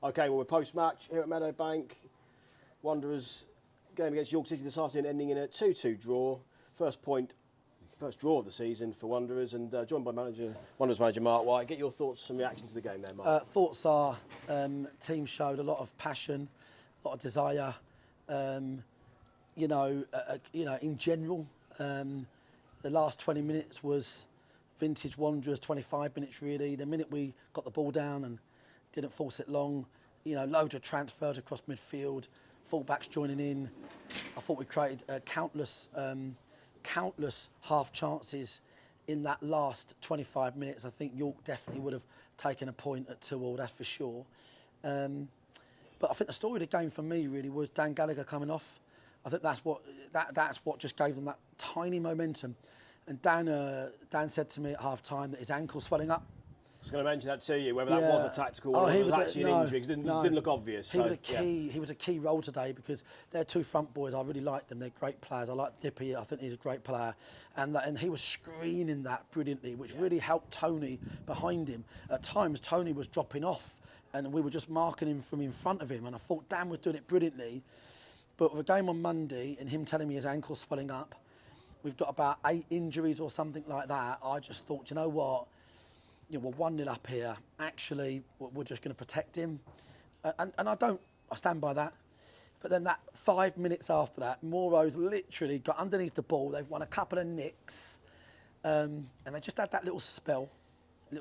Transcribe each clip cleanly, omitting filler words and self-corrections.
Okay, well, we're post-match here at Meadowbank. Wanderers game against York City this afternoon, ending in a 2-2 draw. First draw of the season for Wanderers, and joined by Wanderers manager Mark White. Get your thoughts and reaction to the game there, Mark. Thoughts are, team showed a lot of passion, a lot of desire. In general, the last 20 minutes was vintage Wanderers. 25 minutes really. The minute we got the ball down and didn't force it long, loads of transfers across midfield, fullbacks joining in. I thought we created countless half chances in that last 25 minutes. I think York definitely would have taken a point at 2-2, that's for sure. But I think the story of the game for me really was Dan Gallagher coming off. I think that's what just gave them that tiny momentum. And Dan said to me at half time that his ankle's swelling up. I was going to mention that to you, whether that was a tactical or it was actually an injury, because it didn't look obvious. He was a key role today, because they're two front boys. I really like them. They're great players. I like Dippy. I think he's a great player. And he was screening that brilliantly, which really helped Tony behind him. At times, Tony was dropping off, and we were just marking him from in front of him. And I thought Dan was doing it brilliantly. But with the game on Monday and him telling me his ankle's swelling up, we've got about 8 injuries or something like that. I just thought, you know what? We're 1-0 up here. Actually, we're just going to protect him. And I stand by that. But then that 5 minutes after that, Moro's literally got underneath the ball. They've won a couple of nicks. And they just had that little spell. And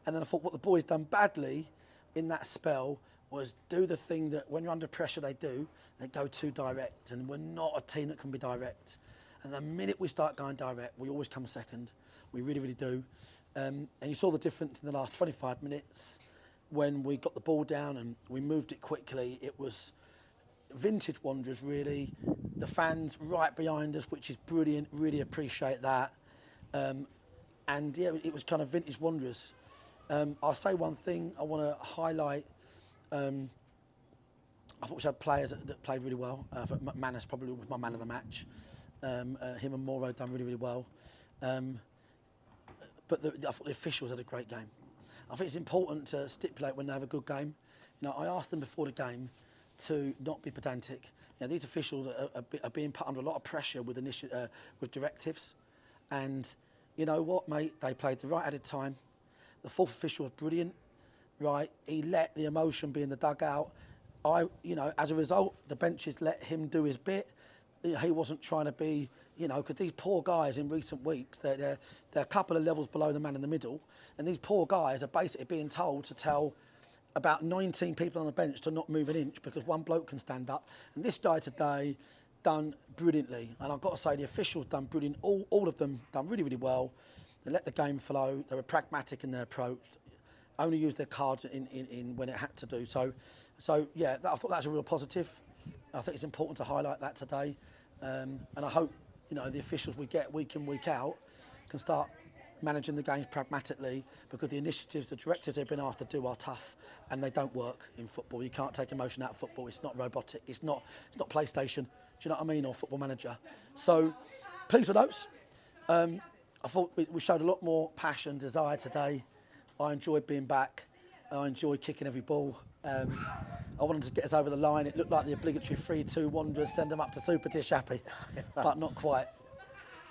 then I thought what the boys done badly in that spell was do the thing that when you're under pressure they do. They go too direct. And we're not a team that can be direct. And the minute we start going direct, we always come second. We really, really do. And you saw the difference in the last 25 minutes when we got the ball down and we moved it quickly. It was vintage Wanderers, really. The fans right behind us, which is brilliant. Really appreciate that. And yeah, it was kind of vintage Wanderers. I'll say one thing I want to highlight. I thought we had players that played really well. I thought McManus probably was my man of the match. Him and Moro done really, really well. But I thought the officials had a great game. I think it's important to stipulate when they have a good game. I asked them before the game to not be pedantic. These officials are being put under a lot of pressure with directives. And you know what, mate? They played the right added time. The fourth official was brilliant, right? He let the emotion be in the dugout. As a result, the benches let him do his bit. He wasn't trying to be, because these poor guys in recent weeks, they're a couple of levels below the man in the middle, and these poor guys are basically being told to tell about 19 people on the bench to not move an inch because one bloke can stand up. And this guy today done brilliantly, and I've got to say the officials done brilliant. All of them done really, really well. They let the game flow. They were pragmatic in their approach. Only used their cards in when it had to do. So yeah, I thought that's a real positive. I think it's important to highlight that today. And I hope, the officials we get week in, week out can start managing the games pragmatically, because the initiatives, the directives they've been asked to do are tough and they don't work in football. You can't take emotion out of football. It's not robotic. It's not PlayStation. Do you know what I mean? Or Football Manager. So pleased with those. I thought we showed a lot more passion, desire today. I enjoyed being back. I enjoyed kicking every ball. I wanted to get us over the line. It looked like the obligatory 3-2 Wanderers, send them up to Super Dish happy, but not quite.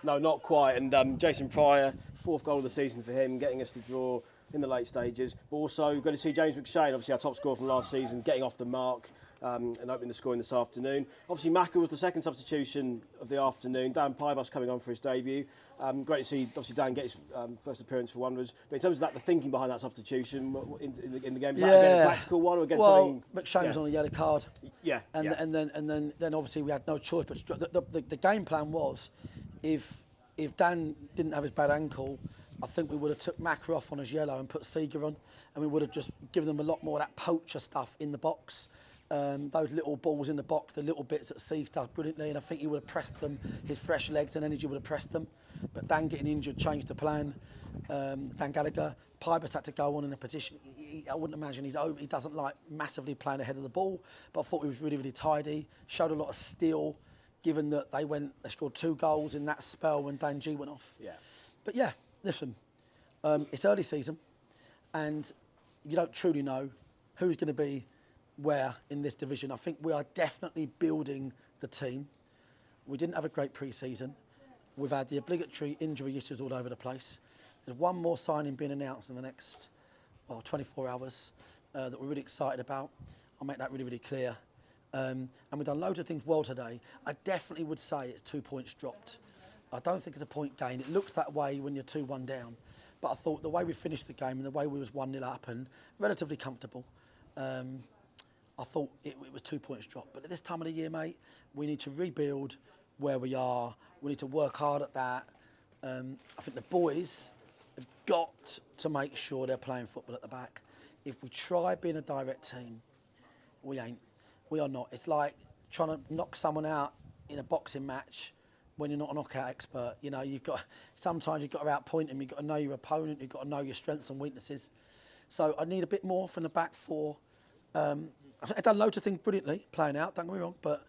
No, not quite. And Jason Pryor, 4th goal of the season for him, getting us to draw in the late stages. But also good to see James McShane, obviously our top scorer from last season, getting off the mark and opening the scoring this afternoon. Obviously Maka was the second substitution of the afternoon. Dan Pybus coming on for his debut. Great to see obviously Dan get his first appearance for Wanderers. But in terms of that, the thinking behind that substitution in the game, was that again a tactical one or again something? McShane was on a yellow card. Yeah. And then obviously we had no choice. But the game plan was, if Dan didn't have his bad ankle, I think we would have took Maka off on his yellow and put Seeger on, and we would have just given them a lot more of that poacher stuff in the box. Those little balls in the box, the little bits that Seeger does brilliantly, and I think he would have pressed them. His fresh legs and energy would have pressed them. But Dan getting injured changed the plan. Dan Gallagher, Pybus had to go on in a position. I wouldn't imagine he doesn't like massively playing ahead of the ball, but I thought he was really, really tidy. Showed a lot of steel, given that they scored 2 goals in that spell when Dan G went off. Yeah. But yeah, listen, it's early season, and you don't truly know who's going to be where in this division. I think we are definitely building the team. We didn't have a great pre-season. We've had the obligatory injury issues all over the place. There's one more signing being announced in the next 24 hours that we're really excited about. I'll make that really, really clear. And we've done loads of things well today. I definitely would say it's 2 points dropped. I don't think it's a point gain. It looks that way when you're 2-1 down. But I thought the way we finished the game and the way we was 1-0 up and relatively comfortable, I thought it was 2 points dropped. But at this time of the year, mate, we need to rebuild where we are. We need to work hard at that. I think the boys have got to make sure they're playing football at the back. If we try being a direct team, we ain't. We are not. It's like trying to knock someone out in a boxing match when you're not a knockout expert. You know, sometimes you've got to outpoint them. You've got to know your opponent. You've got to know your strengths and weaknesses. So I need a bit more from the back four. I've done loads of things brilliantly, playing out, don't get me wrong, but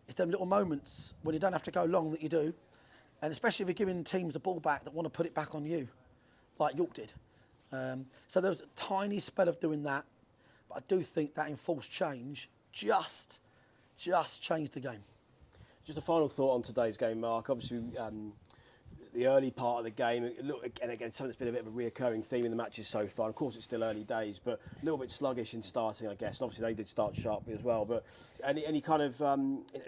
it's them little moments when you don't have to go long that you do, and especially if you're giving teams the ball back that want to put it back on you, like York did. So there was a tiny spell of doing that, but I do think that enforced change just changed the game. Just a final thought on today's game, Mark. Obviously, the early part of the game, and again, something that's been a bit of a reoccurring theme in the matches so far. Of course, it's still early days, but a little bit sluggish in starting, I guess. And obviously, they did start sharply as well. But any kind of,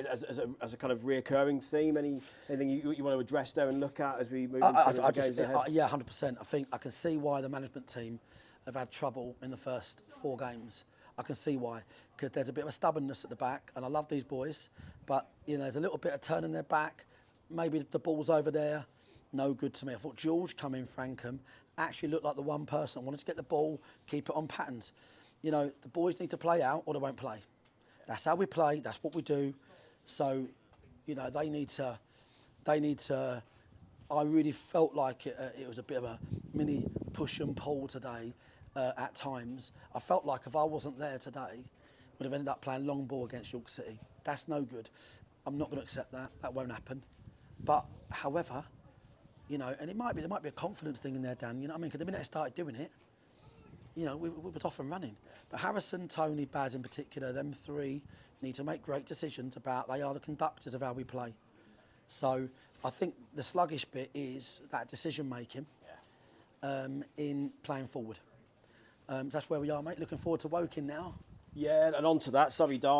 as a kind of reoccurring theme, anything you want to address there and look at as we move into the games ahead? Yeah, 100%. I think I can see why the management team have had trouble in the first 4 games. I can see why, because there's a bit of a stubbornness at the back, and I love these boys, but there's a little bit of turning their back. Maybe the ball's over there. No good to me. I thought George come in, Frankham, actually looked like the one person that wanted to get the ball, keep it on patterns. The boys need to play out or they won't play. That's how we play. That's what we do. So, they need to. I really felt like it was a bit of a mini push and pull today at times. I felt like if I wasn't there today, would have ended up playing long ball against York City. That's no good. I'm not going to accept that. That won't happen. But, however, and there might be a confidence thing in there, Dan. You know what I mean? Because the minute I started doing it, we was off and running. But Harrison, Tony, Baz in particular, them 3 need to make great decisions about they are the conductors of how we play. So I think the sluggish bit is that decision making in playing forward. That's where we are, mate. Looking forward to Woking now. Yeah, and on to that, Surrey Derby.